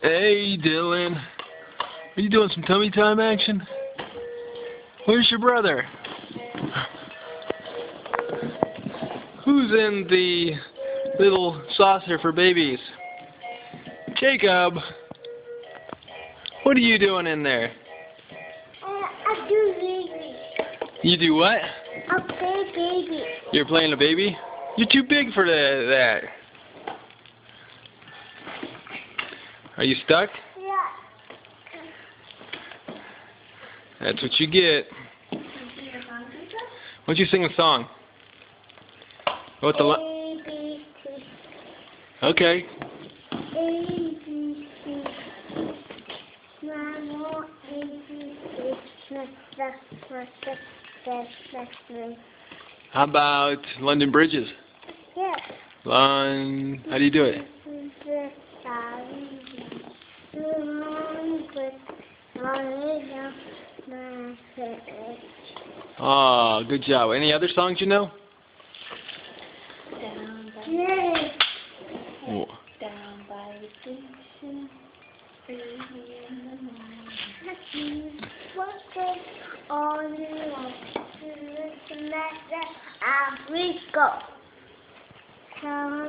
Hey, Dylan. Are you doing some tummy time action? Where's your brother? Who's in the little saucer for babies? Jacob. What are you doing in there? I do baby. You do what? I play baby. You're playing a baby? You're too big for that. Are you stuck? Yeah. That's what you get. Why don't you sing a song? What the ABC. Okay. ABC. Mama, ABC. How about London Bridges? Yeah. How do you do it? Oh, good job. Any other songs you know? Down by the station, baby in the morning. Walking on the line, Africa. Africa.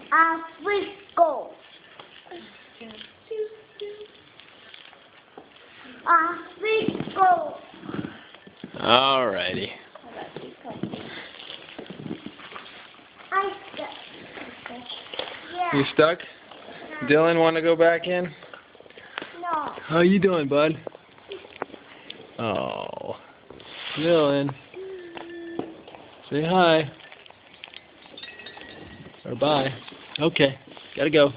Africa. Alrighty. Yeah. You stuck? Dylan, want to go back in? No. How you doing, bud? Oh, Dylan. Say hi. Or bye. Okay, gotta go.